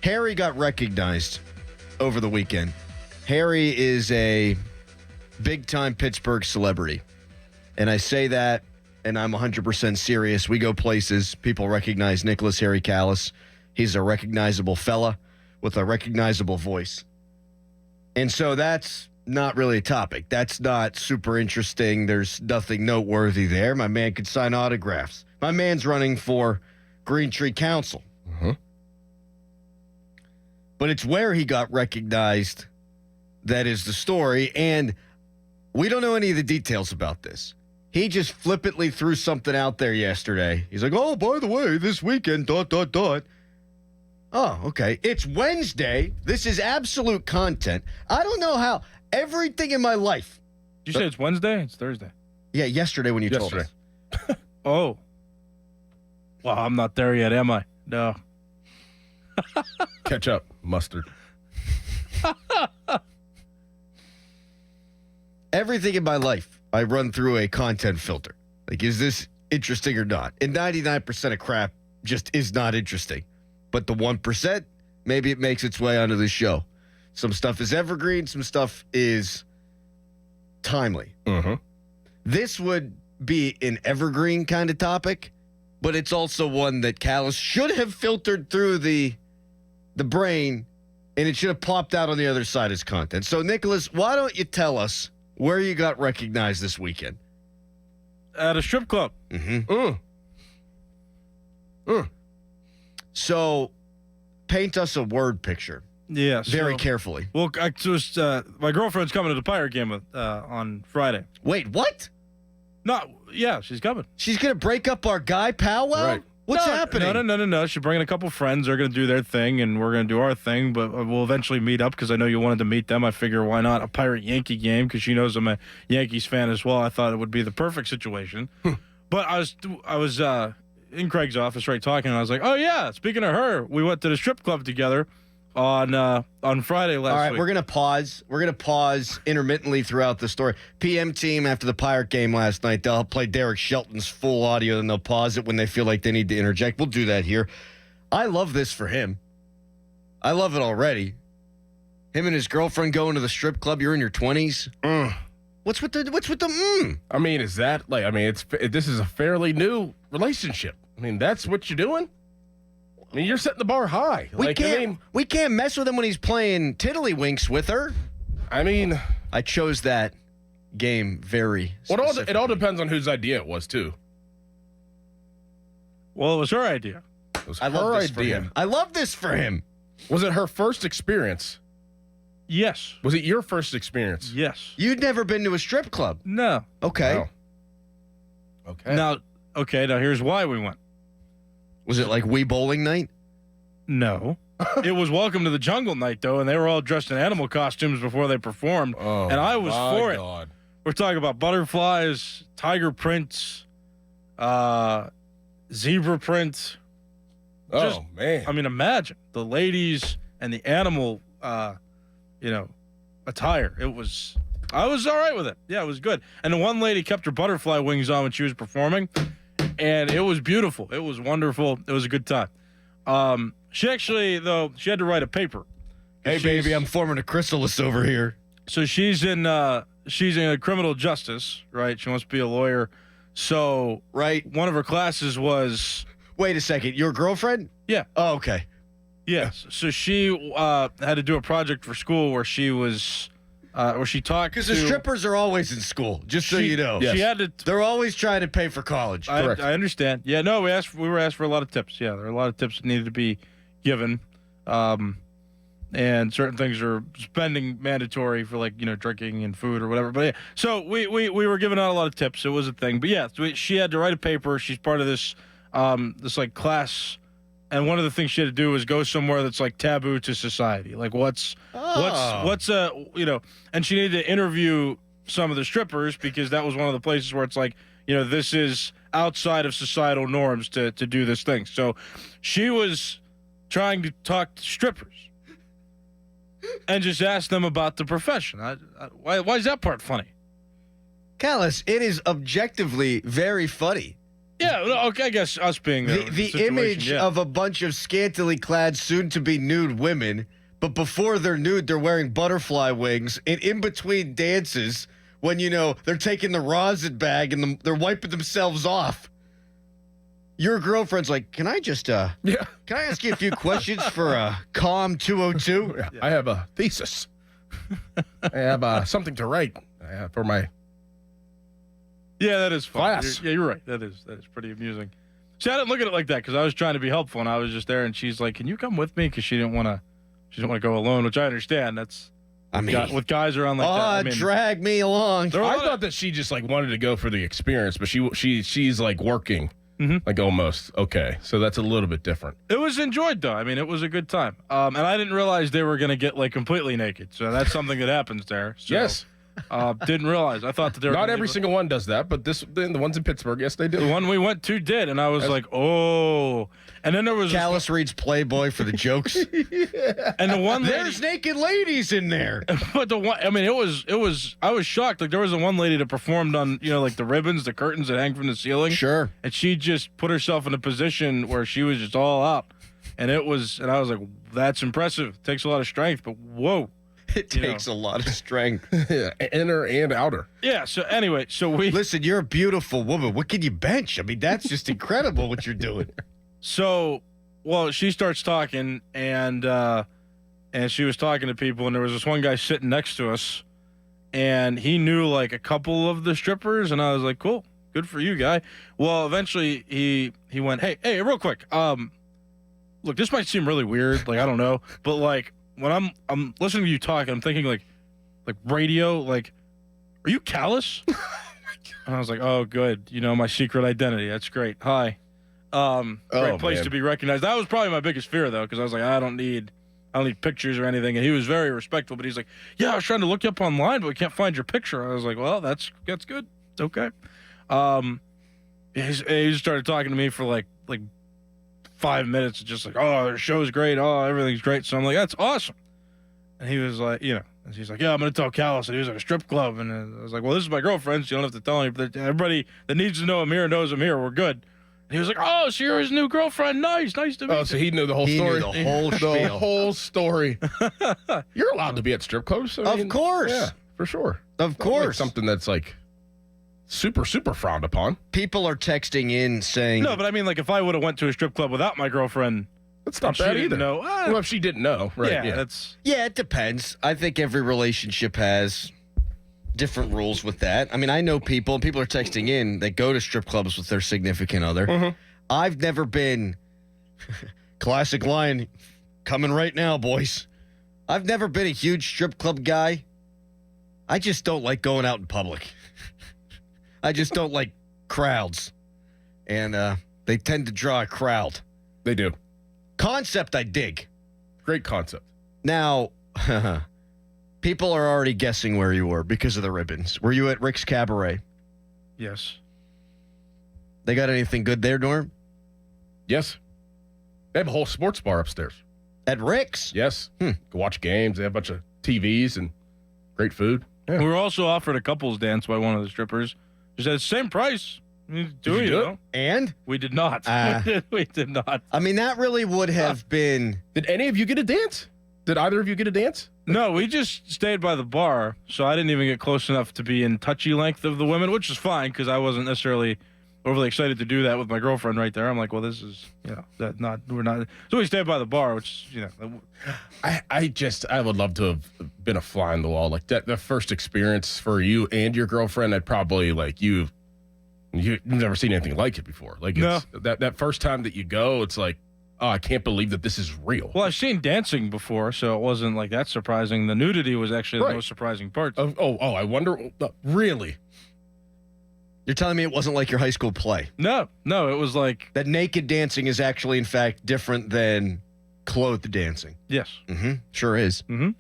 Harry got recognized over the weekend. Harry is a big-time Pittsburgh celebrity. And I say that, and I'm 100% serious. We go places. People recognize Nicholas Harry Callas. He's a recognizable fella with a recognizable voice. And so that's not really a topic. That's not super interesting. There's nothing noteworthy there. My man could sign autographs. My man's running for Green Tree Council. Mm-hmm. But it's where he got recognized that is the story, and we don't know any of the details about this. He just flippantly threw something out there yesterday. He's like, oh, by the way, this weekend, ... Oh, okay. It's Wednesday. This is absolute content. I don't know how. Everything in my life. Did you say it's Wednesday? It's Thursday. Yeah, yesterday when you told us. Oh. Well, I'm not there yet, am I? No. Catch up, mustard. Everything in my life, I run through a content filter. Like, is this interesting or not? And 99% of crap just is not interesting. But the 1%, maybe it makes its way onto the show. Some stuff is evergreen. Some stuff is timely. Mm-hmm. This would be an evergreen kind of topic, but it's also one that Callas should have filtered through the brain, and it should have popped out on the other side as content. So, Nicholas, why don't you tell us where you got recognized this weekend? At a strip club. Mm-hmm. So, paint us a word picture. Yeah. Very carefully. Well, my girlfriend's coming to the Pirate game on Friday. Wait, what? Yeah, she's coming. She's going to break up our guy powwow? Right. What's happening? No. She's bringing a couple friends. They're going to do their thing, and we're going to do our thing, but we'll eventually meet up because I know you wanted to meet them. I figure why not a Pirate-Yankee game because she knows I'm a Yankees fan as well. I thought it would be the perfect situation. But I was in Craig's office, right, talking, and I was like, oh, yeah, speaking of her, we went to the strip club together on Friday last week. All right, we're going to pause. We're going to pause intermittently throughout the story. PM team, after the Pirate game last night, they'll play Derek Shelton's full audio, and they'll pause it when they feel like they need to interject. We'll do that here. I love this for him. I love it already. Him and his girlfriend going to the strip club. You're in your 20s. What's with the I mean, is that like? I mean, this is a fairly new relationship. I mean, that's what you're doing. I mean, you're setting the bar high. We can't mess with him when he's playing tiddlywinks with her. I mean, I chose that game very specifically. It all depends on whose idea it was, too. Well, it was her idea. It was I her love this idea. for him. I love this for him. Was it her first experience? Yes. Was it your first experience? Yes. You'd never been to a strip club. No. Okay. Wow. Okay. Now here's why we went. Was it like Wii bowling night? No. It was Welcome to the Jungle night, though, and they were all dressed in animal costumes before they performed, and I was for it. We're talking about butterflies, tiger prints, zebra prints. Man. I mean, imagine the ladies and the animal, attire. I was all right with it. Yeah, it was good. And the one lady kept her butterfly wings on when she was performing, and it was beautiful. It was wonderful. It was a good time. She actually, though, she had to write a paper. Hey, baby, I'm forming a chrysalis over here. So she's in criminal justice, right? She wants to be a lawyer. So, right, one of her classes was. Wait a second, your girlfriend? Yeah. Oh, okay. Yes. So she had to do a project for school where she was, where she talked. Because the strippers are always in school, just so you know. Yes. She had to. They're always trying to pay for college. Correct. I understand. Yeah. No, we were asked for a lot of tips. Yeah, there are a lot of tips that needed to be given, and certain things are spending mandatory for drinking and food or whatever. But yeah, so we were giving out a lot of tips. It was a thing. But yeah, she had to write a paper. She's part of this class. And one of the things she had to do was go somewhere that's taboo to society. And she needed to interview some of the strippers because that was one of the places where it's this is outside of societal norms to do this thing. So she was trying to talk to strippers and just ask them about the profession. Why is that part funny? Callas, it is objectively very funny. Yeah, well, okay, I guess us being there. The image of a bunch of scantily clad, soon-to-be nude women, but before they're nude, they're wearing butterfly wings, and in between dances, when, they're taking the rosin bag and they're wiping themselves off. Your girlfriend's like, can I just, can I ask you a few questions for COM 202? Yeah. I have a thesis. I have something to write for my Yeah, that is fun. class. You're right. That is pretty amusing. See, I didn't look at it like that because I was trying to be helpful, and I was just there, and she's like, "Can you come with me?" Because she didn't want to go alone, which I understand. That's with guys around like that. Drag me along. I thought that she just like wanted to go for the experience, but she's like working, like almost okay. So that's a little bit different. It was enjoyed though. I mean, it was a good time. And I didn't realize they were gonna get like completely naked. So that's something that happens there. So, Yes. Didn't realize. I thought that they were Not every single one does that, but the ones in Pittsburgh, yes, they do. The one we went to did, and I was like, oh. And then there was Callas reads Playboy for the jokes. and the one lady, there's naked ladies in there. but the one, I mean, it was. I was shocked. Like there was the one lady that performed on, like the ribbons, the curtains that hang from the ceiling. Sure. And she just put herself in a position where she was just all out, and I was like, that's impressive. It takes a lot of strength, but whoa. It takes a lot of strength. Yeah, inner and outer. Yeah. So anyway, we listen. You're a beautiful woman. What can you bench? I mean, that's just incredible what you're doing. So, she starts talking, and she was talking to people, and there was this one guy sitting next to us, and he knew like a couple of the strippers, and I was like, cool, good for you, guy. Well, eventually he went, hey, real quick, look, this might seem really weird, like I don't know, but like. When I'm listening to you talk, I'm thinking like radio, like, are you Callas? And I was like, oh, good. My secret identity. That's great. Hi. Great place to be recognized. That was probably my biggest fear though, because I was like, I don't need pictures or anything. And he was very respectful, but he's like, yeah, I was trying to look you up online, but we can't find your picture. I was like, well, that's good. It's okay. He just started talking to me for like 5 minutes, just like, oh, the show's great, oh, everything's great. So I'm like, that's awesome. And he was like, and he's like, yeah, I'm gonna tell Callas that he was at a strip club. And I was like, well, this is my girlfriend, so you don't have to tell anybody. Everybody that needs to know I'm here knows I'm here. We're good. And he was like, oh, so you're his new girlfriend. Nice to meet you. Oh, so he knew the whole story. Knew the whole spiel. The whole story. You're allowed to be at strip clubs. Of course. Yeah, for sure. Of course. Like something that's like super, super frowned upon. People are texting in saying... No, but I mean, like, if I would have went to a strip club without my girlfriend... That's not bad either. Know, well, if she didn't know, right? Yeah, it depends. I think every relationship has different rules with that. I mean, I know people, and people are texting in that go to strip clubs with their significant other. Mm-hmm. I've never been... Classic line, coming right now, boys. I've never been a huge strip club guy. I just don't like going out in public. I just don't like crowds. And they tend to draw a crowd. They do. Concept I dig. Great concept. Now, people are already guessing where you were because of the ribbons. Were you at Rick's Cabaret? Yes. They got anything good there, Norm? Yes. They have a whole sports bar upstairs. At Rick's? Yes. Go watch games. They have a bunch of TVs and great food. Yeah. We were also offered a couples dance by one of the strippers. Just at the same price. Did you do it? And? We did not. We did not. I mean, that really would have been... Did any of you get a dance? Did either of you get a dance? No, we just stayed by the bar, so I didn't even get close enough to be in touchy length of the women, which is fine because I wasn't necessarily overly excited to do that with my girlfriend right there. I'm like, well, this is, we're not. So we stayed by the bar, which, I would love to have been a fly on the wall. Like that, the first experience for you and your girlfriend, I'd probably like you've never seen anything like it before. Like it's, that first time that you go, it's like, oh, I can't believe that this is real. Well, I've seen dancing before, so it wasn't like that surprising. The nudity was actually the most surprising part. I wonder, really? You're telling me it wasn't like your high school play? No, it was like... That naked dancing is actually, in fact, different than clothed dancing. Yes. Mm-hmm. Sure is. Mm-hmm.